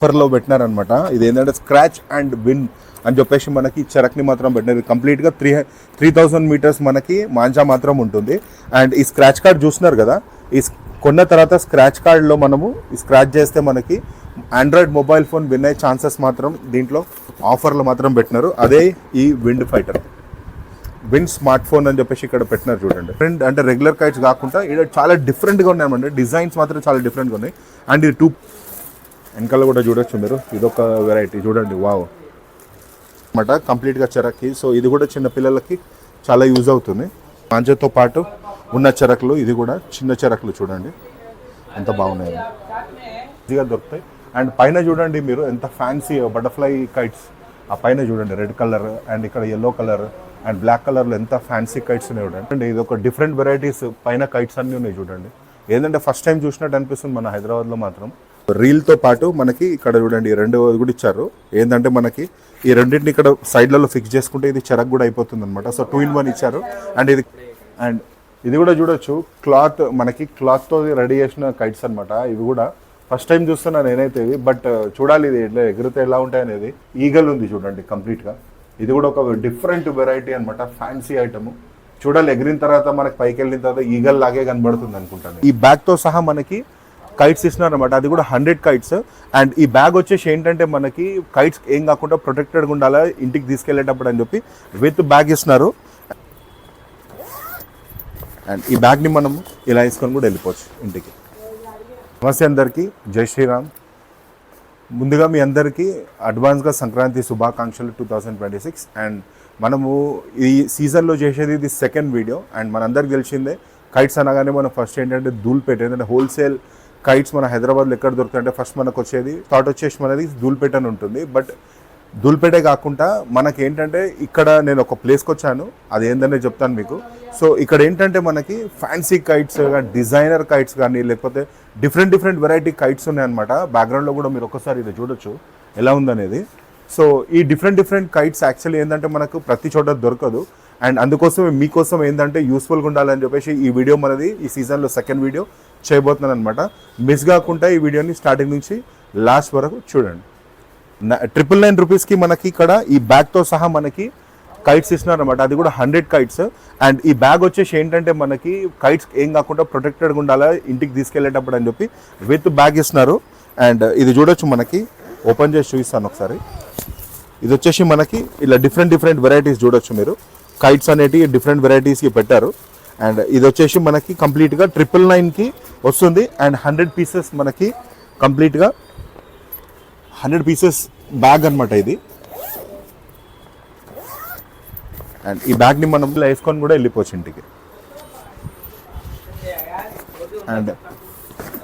ఆఫర్లో పెట్టినారనమాట. ఇది ఏంటంటే స్క్రాచ్ అండ్ విన్ అని చెప్పేసి మనకి చెరక్ని మాత్రం పెట్టినారు. కంప్లీట్గా 3000 మీటర్స్ మనకి మాంజా మాత్రం ఉంటుంది. అండ్ ఈ స్క్రాచ్ కార్డ్ చూస్తున్నారు కదా, ఈ కొన్న తర్వాత స్క్రాచ్ కార్డ్లో మనము ఈ స్క్రాచ్ చేస్తే మనకి ఆండ్రాయిడ్ మొబైల్ ఫోన్ విన్ అయ్యే ఛాన్సెస్ మాత్రం దీంట్లో ఆఫర్లో మాత్రం పెట్టినారు. అదే ఈ wind fighter, wind smart phone అని చెప్పేసి ఇక్కడ పెట్టినారు చూడండి. ఫ్రెండ్ అంటే రెగ్యులర్ కైట్స్ కాకుండా ఇక్కడ చాలా డిఫరెంట్గా ఉన్నాయన్నమాట. డిజైన్స్ మాత్రం చాలా డిఫరెంట్గా ఉన్నాయి. అండ్ ఇది వెనకాల కూడా చూడొచ్చు మీరు, ఇదొక వెరైటీ చూడండి. వావ్ అన్నమాట కంప్లీట్గా చెరక్కి. సో ఇది కూడా చిన్న పిల్లలకి చాలా యూజ్ అవుతుంది. మాంజాతో పాటు ఉన్న చెరకులు, ఇది కూడా చిన్న చెరకులు చూడండి ఎంత బాగున్నాయి, ఈజీగా దొరుకుతాయి. అండ్ పైన చూడండి మీరు ఎంత ఫ్యాన్సీ బటర్ఫ్లై కైట్స్, ఆ పైన చూడండి రెడ్ కలర్ అండ్ ఇక్కడ ఎల్లో కలర్ అండ్ బ్లాక్ కలర్లో ఎంత ఫ్యాన్సీ కైట్స్ ఉన్నాయి చూడండి. అండ్ ఇది ఒక డిఫరెంట్ వెరైటీస్ పైన కైట్స్ అన్నీ ఉన్నాయి చూడండి. ఏంటంటే ఫస్ట్ టైం చూసినట్టు అనిపిస్తుంది మన హైదరాబాద్లో మాత్రం. రీల్తో పాటు మనకి ఇక్కడ చూడండి రెండు కూడా ఇచ్చారు. ఏంటంటే మనకి ఈ రెండింటిని ఇక్కడ సైడ్లలో ఫిక్స్ చేసుకుంటే ఇది చెరక్ కూడా అయిపోతుంది అనమాట. సో 2-in-1 ఇచ్చారు. అండ్ ఇది కూడా చూడొచ్చు, క్లాత్ మనకి క్లాత్తో రెడీ చేసిన కైట్స్ అనమాట. ఇవి కూడా ఫస్ట్ టైం చూస్తున్నా నేనైతే ఇవి, బట్ చూడాలి ఇది ఎట్లా ఎగిరితే ఎలా ఉంటాయి అనేది. ఈగల్ ఉంది చూడండి కంప్లీట్గా. ఇది కూడా ఒక డిఫరెంట్ వెరైటీ అనమాట, ఫ్యాన్సీ ఐటమ్. చూడాలి ఎగిరిన తర్వాత మనకి పైకి వెళ్ళిన తర్వాత ఈగల్ లాగే కనబడుతుంది అనుకుంటాను. ఈ బ్యాగ్తో సహా మనకి కైట్స్ ఇస్తున్నారు అనమాట. అది కూడా 100 కైట్స్. అండ్ ఈ బ్యాగ్ వచ్చేసి ఏంటంటే మనకి కైట్స్ ఏం కాకుండా ప్రొటెక్టెడ్గా ఉండాలా ఇంటికి తీసుకెళ్లేటప్పుడు అని చెప్పి విత్ బ్యాగ్ ఇస్తున్నారు. అండ్ ఈ బ్యాగ్ని మనం ఇలా వేసుకొని కూడా వెళ్ళిపోవచ్చు ఇంటికి. నమస్తే అందరికీ, జై శ్రీరామ్. ముందుగా మీ అందరికీ అడ్వాన్స్గా సంక్రాంతి శుభాకాంక్షలు 2026. అండ్ మనము ఈ సీజన్లో చేసేది ఇది సెకండ్ వీడియో. అండ్ మనందరికి తెలిసిందే కైట్స్ అనగానే మనం ఫస్ట్ ఏంటంటే ధూల్పేట, ఏంటంటే హోల్సేల్ కైట్స్ మన హైదరాబాద్లో ఎక్కడ దొరుకుతాయంటే ఫస్ట్ మనకు వచ్చేది థాట్ వచ్చేసి మనది ధూల్పేట అని ఉంటుంది. బట్ ధూల్పేటే కాకుండా మనకి ఏంటంటే ఇక్కడ నేను ఒక ప్లేస్కి వచ్చాను, అది ఏంటనే చెప్తాను మీకు. సో ఇక్కడ ఏంటంటే మనకి ఫ్యాన్సీ కైట్స్, డిజైనర్ కైట్స్ కానీ లేకపోతే డిఫరెంట్ వెరైటీ కైట్స్ ఉన్నాయన్నమాట. బ్యాక్గ్రౌండ్లో కూడా మీరు ఒకసారి ఇది చూడొచ్చు ఎలా ఉందనేది. సో ఈ డిఫరెంట్ కైట్స్ యాక్చువల్లీ ఏంటంటే మనకు ప్రతి చోట దొరకదు. అండ్ అందుకోసం మీకోసం ఏంటంటే యూస్ఫుల్గా ఉండాలని చెప్పేసి ఈ వీడియో మనది ఈ సీజన్లో సెకండ్ వీడియో చేయబోతున్నాను అనమాట. మిస్ కాకుండా ఈ వీడియోని స్టార్టింగ్ నుంచి లాస్ట్ వరకు చూడండి. 999 రూపీస్కి మనకి ఇక్కడ ఈ బ్యాగ్తో సహా మనకి కైట్స్ ఇస్తున్నారు అనమాట. అది కూడా 100 కైట్స్. అండ్ ఈ బ్యాగ్ వచ్చేసి ఏంటంటే మనకి కైట్స్ ఏం కాకుండా ప్రొటెక్టెడ్గా ఉండాలా ఇంటికి తీసుకెళ్లేటప్పుడు అని చెప్పి విత్ బ్యాగ్ ఇస్తున్నారు. అండ్ ఇది చూడొచ్చు, మనకి ఓపెన్ చేసి చూపిస్తాను ఒకసారి. ఇది వచ్చేసి మనకి ఇలా డిఫరెంట్ వెరైటీస్ చూడొచ్చు మీరు. కైట్స్ అనేటివి డిఫరెంట్ వెరైటీస్కి పెట్టారు. అండ్ ఇది వచ్చేసి మనకి కంప్లీట్గా 999కి వస్తుంది. అండ్ 100 పీసెస్ మనకి కంప్లీట్గా 100 పీసెస్ బ్యాగ్ అనమాట ఇది. అండ్ ఈ బ్యాగ్ని మనం ఇలా వేసుకొని కూడా వెళ్ళిపోవచ్చు ఇంటికి. అండ్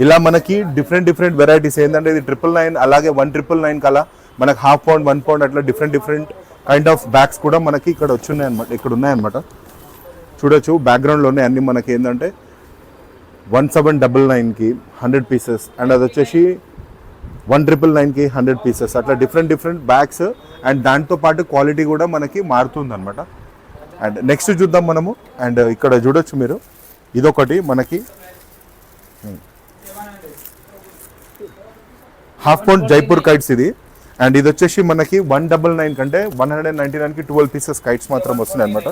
ఇలా మనకి డిఫరెంట్ వెరైటీస్ ఏంటంటే ఇది 999, అలాగే 199 కలా మనకి ½ పౌండ్ 1 పౌండ్ అట్లా డిఫరెంట్ కైండ్ ఆఫ్ బ్యాగ్స్ కూడా మనకి ఇక్కడ వచ్చున్నాయన్నమాట, ఇక్కడ ఉన్నాయన్నమాట. చూడొచ్చు బ్యాక్గ్రౌండ్లోనే అన్ని మనకి ఏంటంటే 1799కి 100 పీసెస్. అండ్ అది వచ్చేసి 1999కి 100 పీసెస్. అట్లా డిఫరెంట్ బ్యాగ్స్. అండ్ దాంతో పాటు క్వాలిటీ కూడా మనకి మారుతుంది అనమాట. అండ్ నెక్స్ట్ చూద్దాం మనము. అండ్ ఇక్కడ చూడొచ్చు మీరు, ఇదొకటి మనకి ½ పౌండ్ జైపూర్ కైట్స్ ఇది. అండ్ ఇది వచ్చేసి మనకి 199 కంటే 199కి 12 పీసెస్ కైట్స్ మాత్రం వస్తున్నాయి అనమాట.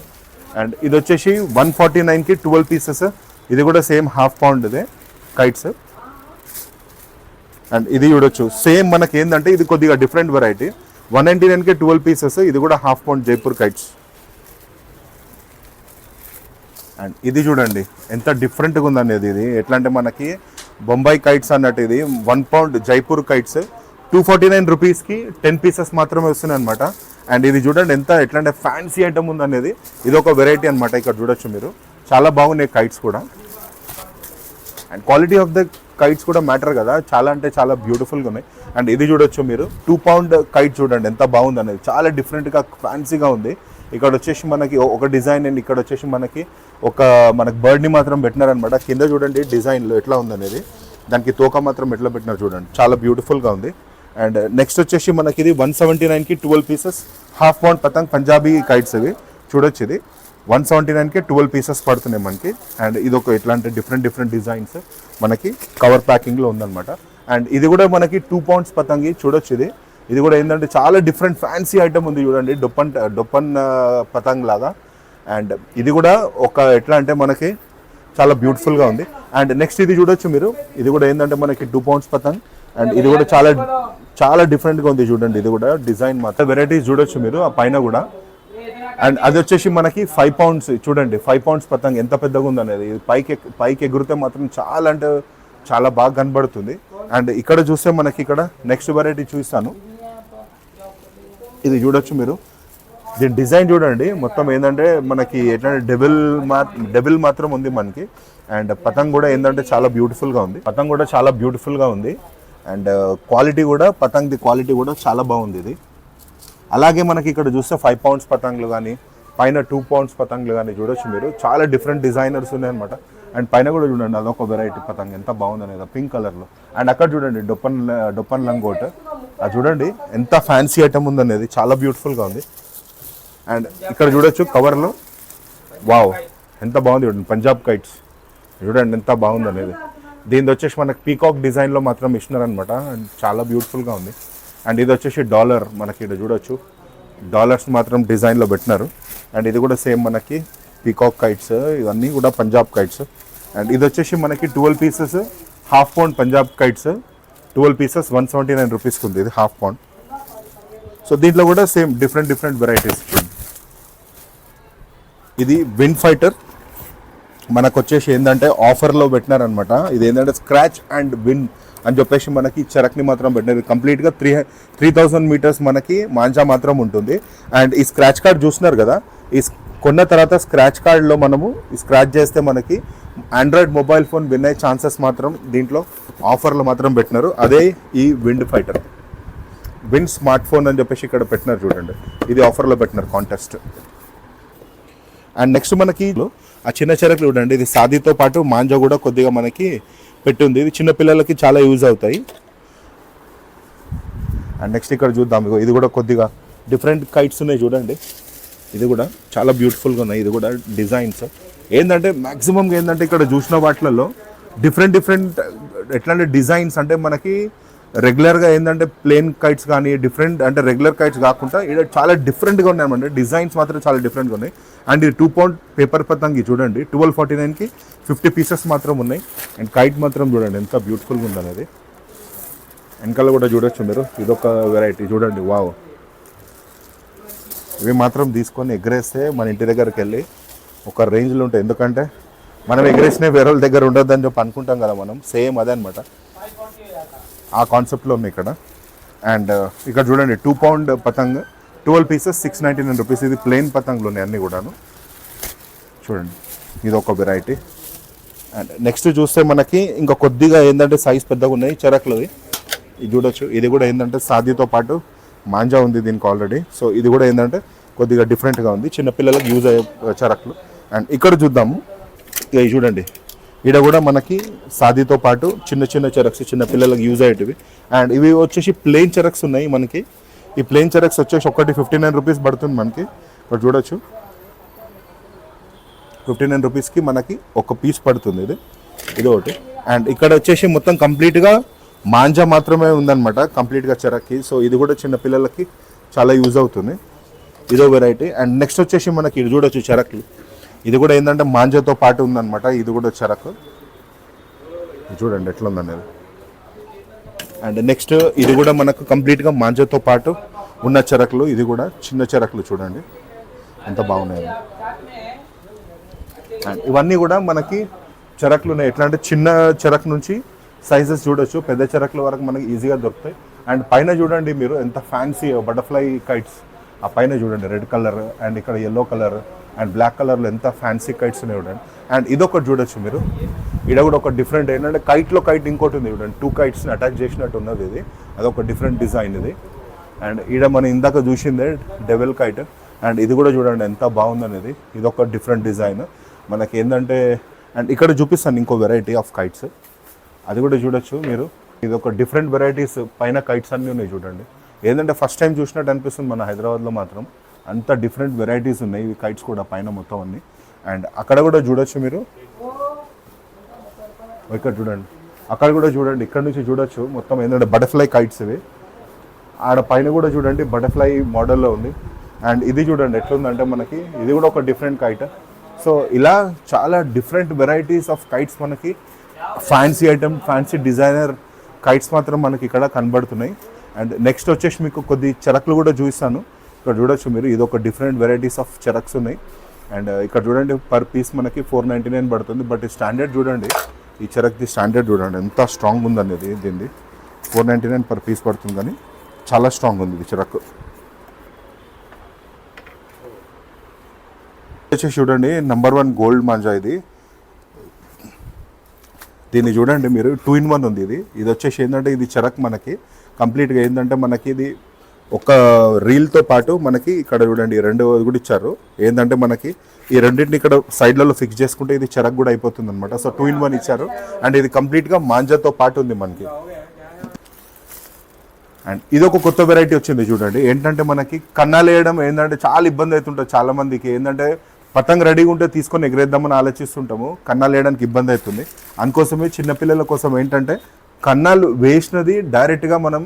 అండ్ ఇది వచ్చేసి 149కి 12 పీసెస్. ఇది కూడా సేమ్ ½ పౌండ్ ఇదే కైట్స్. అండ్ ఇది చూడొచ్చు సేమ్ మనకి ఏంటంటే ఇది కొద్దిగా డిఫరెంట్ వెరైటీ. 199కి 12 పీసెస్. ఇది కూడా ½ పౌండ్ జైపూర్ కైట్స్. అండ్ ఇది చూడండి ఎంత డిఫరెంట్గా ఉందనేది. ఇది ఎట్లా అంటే మనకి బొంబాయి కైట్స్ అన్నట్టు. ఇది 1 పౌండ్ జైపూర్ కైట్స్ 249 రూపీస్కి 10 పీసెస్ మాత్రమే వస్తున్నాయి అనమాట. అండ్ ఇది చూడండి ఎంత ఎట్లా అంటే ఫ్యాన్సీ ఐటమ్ ఉందనేది. ఇది ఒక వెరైటీ అనమాట. ఇక్కడ చూడొచ్చు మీరు, చాలా బాగున్నాయి కైట్స్ కూడా. And quality of the kites కూడా మ్యాటర్ కదా, చాలా అంటే చాలా బ్యూటిఫుల్గా ఉన్నాయి. అండ్ ఇది చూడొచ్చు మీరు 2 పౌండ్ కైట్ చూడండి ఎంత బాగుంది అనేది. చాలా డిఫరెంట్గా ఫ్యాన్సీగా ఉంది. ఇక్కడ వచ్చేసి మనకి ఒక డిజైన్ అండ్ ఇక్కడ వచ్చేసి మనకి మనకి బర్డ్ని మాత్రం పెట్టినారనమాట. కింద చూడండి డిజైన్లో ఎట్లా ఉందనేది. దానికి తోక మాత్రం ఎట్లా పెట్టినారు చూడండి, చాలా బ్యూటిఫుల్గా ఉంది. అండ్ నెక్స్ట్ వచ్చేసి మనకి ఇది 179కి 12 పీసెస్ ½ పౌండ్ పతంగ్ పంజాబీ కైట్స్ ఇవి చూడొచ్చు. ఇది 179కి 12 పీసెస్ పడుతున్నాయి మనకి. అండ్ ఇది ఒక ఇట్లాంటి డిఫరెంట్ డిజైన్స్ మనకి కవర్ ప్యాకింగ్లో ఉందన్నమాట. అండ్ ఇది కూడా మనకి 2 పౌండ్స్ పతంగి చూడొచ్చు. ఇది కూడా ఏంటంటే చాలా డిఫరెంట్ ఫ్యాన్సీ ఐటమ్ ఉంది చూడండి, డొప్పన్ పతంగ్ లాగా. అండ్ ఇది కూడా ఒక ఎట్లా అంటే మనకి చాలా బ్యూటిఫుల్గా ఉంది. అండ్ నెక్స్ట్ ఇది చూడొచ్చు మీరు, ఇది కూడా ఏంటంటే మనకి 2 పౌండ్స్ పతంగ్. అండ్ ఇది కూడా చాలా డిఫరెంట్గా ఉంది చూడండి. ఇది కూడా డిజైన్ మాత్రం వెరైటీస్ చూడొచ్చు మీరు ఆ పైన కూడా. అండ్ అది వచ్చేసి మనకి 5 పౌండ్స్ చూడండి, 5 పౌండ్స్ పతంగ్ ఎంత పెద్దగా ఉంది అనేది. పైకి ఎగురితే మాత్రం చాలా అంటే చాలా బాగా కనబడుతుంది. అండ్ ఇక్కడ చూస్తే మనకి ఇక్కడ నెక్స్ట్ వెరైటీ చూస్తాను, ఇది చూడొచ్చు మీరు. దీని డిజైన్ చూడండి, మొత్తం ఏంటంటే మనకి ఎట్లా డెవిల్ మాత్రం ఉంది మనకి. అండ్ పతంగ్ కూడా ఏంటంటే చాలా బ్యూటిఫుల్గా ఉంది. అండ్ క్వాలిటీ కూడా పతంగ్ది క్వాలిటీ కూడా చాలా బాగుంది ఇది. అలాగే మనకి ఇక్కడ చూస్తే 5 పౌండ్స్ పతంగులు కానీ పైన 2 పౌండ్స్ పతంగులు కానీ చూడొచ్చు మీరు. చాలా డిఫరెంట్ డిజైనర్స్ ఉన్నాయన్నమాట. అండ్ పైన కూడా చూడండి అదొక వెరైటీ పతంగ్ ఎంత బాగుంది అనేది పింక్ కలర్లో. అండ్ అక్కడ చూడండి డొప్పన్ లంగోట్, అది చూడండి ఎంత ఫ్యాన్సీ ఐటమ్ ఉందనేది, చాలా బ్యూటిఫుల్గా ఉంది. అండ్ ఇక్కడ చూడొచ్చు కవర్లో, వావ్ ఎంత బాగుంది చూడండి, పంజాబ్ కైట్స్ చూడండి ఎంత బాగుంది అనేది. దీనిది వచ్చేసి మనకి పీకాక్ డిజైన్లో మాత్రం ఇచ్చినారనమాట. అండ్ చాలా బ్యూటిఫుల్గా ఉంది. అండ్ ఇది వచ్చేసి డాలర్, మనకి ఇక్కడ చూడొచ్చు డాలర్స్ మాత్రం డిజైన్లో పెట్టినారు. అండ్ ఇది కూడా సేమ్ మనకి పీకాక్ కైట్స్, ఇవన్నీ కూడా పంజాబ్ కైట్స్. అండ్ ఇది వచ్చేసి మనకి 12 pieces half pound Punjab kites, 12 pieces 179 రూపీస్కి ఉంది ఇది హాఫ్ పౌండ్. సో దీంట్లో కూడా సేమ్ డిఫరెంట్ వెరైటీస్. ఇది విండ్ ఫైటర్ మనకు వచ్చేసి ఏంటంటే ఆఫర్లో పెట్టినారనమాట. ఇది ఏంటంటే స్క్రాచ్ అండ్ విన్ అని చెప్పేసి మనకి చరక్ని మాత్రం పెట్టినారు. కంప్లీట్గా 3000 మీటర్స్ మనకి మాంజా మాత్రం ఉంటుంది. అండ్ ఈ స్క్రాచ్ కార్డ్ చూస్తున్నారు కదా, ఈ కొన్న తర్వాత స్క్రాచ్ కార్డ్లో మనము ఈ స్క్రాచ్ చేస్తే మనకి ఆండ్రాయిడ్ మొబైల్ ఫోన్ విన్ అయ్యే ఛాన్సెస్ మాత్రం దీంట్లో ఆఫర్లో మాత్రం పెట్టినారు. అదే ఈ wind fighter, wind smart phone అని చెప్పేసి ఇక్కడ పెట్టినారు చూడండి. ఇది ఆఫర్లో పెట్టినారు కాంటెస్ట్. అండ్ నెక్స్ట్ మనకి ఆ చిన్న చెరకులు చూడండి, ఇది సాదీతో పాటు మాంజా కూడా కొద్దిగా మనకి పెట్టుంది. ఇది చిన్నపిల్లలకి చాలా యూజ్ అవుతాయి. అండ్ నెక్స్ట్ ఇక్కడ చూద్దాం, ఇది కూడా కొద్దిగా డిఫరెంట్ కైట్స్ ఉన్నాయి చూడండి. ఇది కూడా చాలా బ్యూటిఫుల్గా ఉన్నాయి. ఇది కూడా డిజైన్స్ ఏంటంటే మ్యాక్సిమంగా ఏంటంటే ఇక్కడ చూసిన వాటిలలో డిఫరెంట్ ఎట్లాంటి డిజైన్స్ అంటే మనకి రెగ్యులర్గా ఏంటంటే ప్లేన్ కైట్స్ కానీ డిఫరెంట్ అంటే రెగ్యులర్ కైట్స్ కాకుండా ఇక్కడ చాలా డిఫరెంట్గా ఉన్నాయి అనమాట. డిజైన్స్ మాత్రం చాలా డిఫరెంట్గా ఉన్నాయి. అండ్ ఇది 2 పౌండ్ పేపర్ పతంగి చూడండి, 1249కి 50 పీసెస్ మాత్రం ఉన్నాయి. అండ్ కైట్ మాత్రం చూడండి ఎంత బ్యూటిఫుల్గా ఉంది అనేది. వెనకాల కూడా చూడొచ్చు మీరు, ఇదొక వెరైటీ చూడండి, వావ్. ఇవి మాత్రం తీసుకొని ఎగరేస్తే మన ఇంటి దగ్గరికి వెళ్ళి ఒక రేంజ్లో ఉంటాయి. ఎందుకంటే మనం ఎగరేసినా వేరే వాళ్ళ దగ్గర ఉండొద్దని చెప్పి అనుకుంటాం కదా మనం, సేమ్ అదే అనమాట, ఆ కాన్సెప్ట్లో ఉన్నాయి ఇక్కడ. అండ్ ఇక్కడ చూడండి 2 పౌండ్ పతంగ్ 12 పీసెస్ 699 రూపీస్. ఇది ప్లెయిన్ పతంగులు ఉన్నాయి అన్నీ కూడాను చూడండి. ఇది ఒక వెరైటీ. అండ్ నెక్స్ట్ చూస్తే మనకి ఇంకా కొద్దిగా ఏంటంటే సైజ్ పెద్దగా ఉన్నాయి చెరకులది, ఇది చూడొచ్చు. ఇది కూడా ఏంటంటే సాదీతో పాటు మాంజా ఉంది దీనికి ఆల్రెడీ. సో ఇది కూడా ఏంటంటే కొద్దిగా డిఫరెంట్గా ఉంది, చిన్నపిల్లలకు యూజ్ అయ్యే చెరకులు. అండ్ ఇక్కడ చూద్దాము, ఇవి చూడండి, ఇక్కడ కూడా మనకి సాదీతో పాటు చిన్న చెరక్స్ చిన్న పిల్లలకు యూజ్ అయ్యేటివి. అండ్ ఇవి వచ్చేసి ప్లెయిన్ చెరక్స్ ఉన్నాయి మనకి. ఈ ప్లెయిన్ చెరక్స్ వచ్చేసి ఒకటి 59 రూపీస్ పడుతుంది మనకి. ఇక్కడ చూడొచ్చు 59 రూపీస్కి మనకి ఒక పీస్ పడుతుంది ఇది ఒకటి. అండ్ ఇక్కడ వచ్చేసి మొత్తం కంప్లీట్గా మాంజా మాత్రమే ఉందన్నమాట కంప్లీట్గా చెరక్కి. సో ఇది కూడా చిన్న పిల్లలకి చాలా యూజ్ అవుతుంది, ఇదో వెరైటీ. అండ్ నెక్స్ట్ వచ్చేసి మనకి ఇది చూడొచ్చు చెరక్లు, ఇది కూడా ఏంటంటే మాంజాతో పాటు ఉందన్నమాట. ఇది కూడా చెరకు చూడండి ఎట్లా ఉందనేది. అండ్ నెక్స్ట్ ఇది కూడా మనకు కంప్లీట్గా మాంజాతో పాటు ఉన్న చెరకులు, ఇది కూడా చిన్న చెరకులు చూడండి ఎంత బాగున్నాయి. అండ్ ఇవన్నీ కూడా మనకి చెరకులు ఉన్నాయి. ఎట్లా అంటే చిన్న చెరకు నుంచి సైజెస్ చూడొచ్చు, పెద్ద చెరకుల వరకు మనకి ఈజీగా దొరుకుతాయి. అండ్ పైన చూడండి మీరు ఎంత ఫ్యాన్సీ బటర్ఫ్లై కైట్స్, ఆ పైన చూడండి రెడ్ కలర్ అండ్ ఇక్కడ ఎల్లో కలర్ అండ్ బ్లాక్ కలర్లో ఎంత ఫ్యాన్సీ కైట్స్ ఉన్నాయి చూడండి. అండ్ ఇదొకటి చూడొచ్చు మీరు, ఇక్కడ కూడా ఒక డిఫరెంట్ ఏంటంటే కైట్లో కైట్ ఇంకోటి ఉంది చూడండి, 2 కైట్స్ని అటాచ్ చేసినట్టు ఉన్నది ఇది, అదొక డిఫరెంట్ డిజైన్ ఇది. అండ్ ఇక్కడ మనం ఇందాక చూసిందే డెవిల్ కైట్. అండ్ ఇది కూడా చూడండి ఎంత బాగుందనేది, ఇదొక డిఫరెంట్ డిజైన్ మనకి ఏంటంటే. అండ్ ఇక్కడ చూపిస్తాను ఇంకో వెరైటీ ఆఫ్ కైట్స్, అది కూడా చూడొచ్చు మీరు. ఇది ఒక డిఫరెంట్ వెరైటీస్ పైన కైట్స్ అన్నీ ఉన్నాయి చూడండి. ఏంటంటే ఫస్ట్ టైం చూసినట్టు అనిపిస్తుంది మన హైదరాబాద్లో మాత్రం, అంత డిఫరెంట్ వెరైటీస్ ఉన్నాయి ఇవి కైట్స్ కూడా పైన మొత్తం అన్ని. అండ్ అక్కడ కూడా చూడొచ్చు మీరు, ఇక్కడ చూడండి అక్కడ కూడా చూడండి, ఇక్కడ నుంచి చూడొచ్చు మొత్తం ఏంటంటే బటర్ఫ్లై కైట్స్ ఇవి. ఆడ పైన కూడా చూడండి బటర్ఫ్లై మోడల్లో ఉంది. అండ్ ఇది చూడండి ఎట్లుందంటే మనకి ఇది కూడా ఒక డిఫరెంట్ కైట్. సో ఇలా చాలా డిఫరెంట్ వెరైటీస్ ఆఫ్ కైట్స్ మనకి fancy item, fancy designer kites మాత్రం మనకి ఇక్కడ కనబడుతున్నాయి. అండ్ నెక్స్ట్ వచ్చేసి మీకు కొద్ది చెరకులు కూడా చూపిస్తాను. ఇక్కడ చూడొచ్చు మీరు, ఇది ఒక డిఫరెంట్ వెరైటీస్ ఆఫ్ చెరక్స్ ఉన్నాయి. అండ్ ఇక్కడ చూడండి పర్ పీస్ మనకి 499 పడుతుంది. బట్ ఈ స్టాండర్డ్ చూడండి, ఈ చెరక్ది స్టాండర్డ్ చూడండి ఎంత స్ట్రాంగ్ ఉందనేది. దీన్ని 499 పర్ పీస్ పడుతుంది, కానీ చాలా స్ట్రాంగ్ ఉంది ఇది చెరకు. వచ్చేసి చూడండి నెంబర్ 1 గోల్డ్ మాంజా ఇది. దీన్ని చూడండి మీరు 2-in-1 ఉంది ఇది. ఇది వచ్చేసి ఏంటంటే ఇది చెరక్ మనకి కంప్లీట్గా ఏంటంటే మనకి ఇది ఒక రీల్తో పాటు మనకి ఇక్కడ చూడండి రెండు కూడా ఇచ్చారు. ఏంటంటే మనకి ఈ రెండింటిని ఇక్కడ సైడ్లలో ఫిక్స్ చేసుకుంటే ఇది చెరక్ కూడా అయిపోతుంది అనమాట. సో 2-in-1 ఇచ్చారు. అండ్ ఇది కంప్లీట్గా మాంజాతో పాటు ఉంది మనకి. అండ్ ఇది ఒక కొత్త వెరైటీ వచ్చింది చూడండి. ఏంటంటే మనకి కన్నాలు వేయడం ఏంటంటే చాలా ఇబ్బంది అవుతుంటుంది చాలా మందికి. ఏంటంటే పతంగ్ రెడీగా ఉంటే తీసుకొని ఎగరేద్దామని ఆలోచిస్తుంటాము, కన్నాలు వేయడానికి ఇబ్బంది అవుతుంది. అందుకోసమే చిన్నపిల్లల కోసం ఏంటంటే కన్నాలు వేసినది డైరెక్ట్గా మనం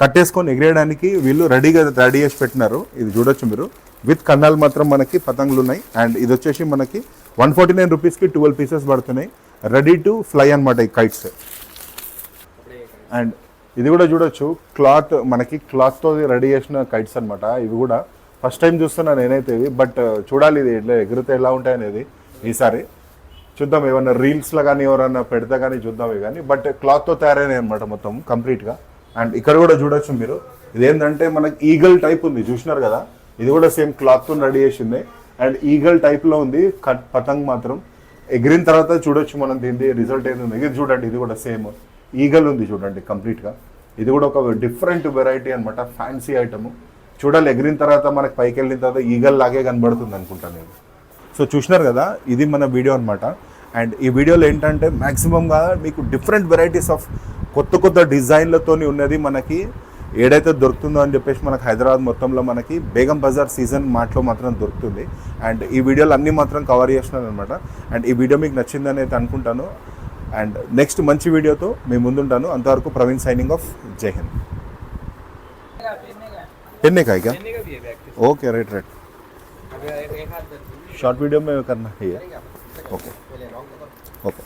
కట్టేసుకొని ఎగిరేయడానికి వీళ్ళు రెడీ చేసి పెట్టినారు. ఇది చూడొచ్చు మీరు, విత్ కన్నాలు మాత్రం మనకి పతంగులు ఉన్నాయి. అండ్ ఇది వచ్చేసి మనకి 149 రూపీస్కి 12 పీసెస్ పడుతున్నాయి. రెడీ టు ఫ్లై అనమాట ఈ కైట్స్. అండ్ ఇది కూడా చూడొచ్చు క్లాత్, మనకి క్లాత్తో రెడీ చేసిన కైట్స్ అనమాట. ఇవి కూడా ఫస్ట్ టైం చూస్తున్నా నేనైతే ఇవి. బట్ చూడాలి ఇది ఎట్లా ఎగిరితే ఎలా ఉంటాయి అనేది ఈసారి చూద్దాం. ఏమన్నా రీల్స్లో కానీ ఎవరన్నా పెడితే కానీ చూద్దాం ఇవి కానీ. బట్ క్లాత్తో తయారైనాయి అనమాట మొత్తం కంప్లీట్గా. అండ్ ఇక్కడ కూడా చూడొచ్చు మీరు, ఇదేంటంటే మనకి ఈగల్ టైప్ ఉంది చూసినారు కదా. ఇది కూడా సేమ్ క్లాత్తో రెడీ చేసింది. అండ్ ఈగల్ టైప్లో ఉంది పతంగ్ మాత్రం. ఎగిరిన తర్వాత చూడొచ్చు మనం దీని రిజల్ట్ ఏంది. ఇది చూడండి, ఇది కూడా సేమ్ ఈగల్ ఉంది చూడండి కంప్లీట్గా. ఇది కూడా ఒక డిఫరెంట్ వెరైటీ అనమాట, ఫ్యాన్సీ ఐటమ్. చూడాలి ఎగిరిన తర్వాత మనకి పైకి వెళ్ళిన తర్వాత ఈగల్ లాగే కనబడుతుంది అనుకుంటాను నేను. సో చూసినారు కదా, ఇది మన వీడియో అనమాట. అండ్ ఈ వీడియోలో ఏంటంటే మ్యాక్సిమంగా మీకు డిఫరెంట్ వెరైటీస్ ఆఫ్ కొత్త కొత్త డిజైన్లతో ఉన్నది మనకి ఏడైతే దొరుకుతుందో అని చెప్పేసి మనకి హైదరాబాద్ మొత్తంలో మనకి బేగం బజార్ సీజన్ మార్ట్లో మాత్రం దొరుకుతుంది. అండ్ ఈ వీడియోలు అన్నీ మాత్రం కవర్ చేసినాను అనమాట. అండ్ ఈ వీడియో మీకు నచ్చిందని అయితే అనుకుంటాను. అండ్ నెక్స్ట్ మంచి వీడియోతో మేము ముందుంటాను. అంతవరకు ప్రవీణ్ సైనింగ్ ఆఫ్. జై హింద్. पेन्ने का है क्या? Okay right right. Short video में करना है ये. Okay okay.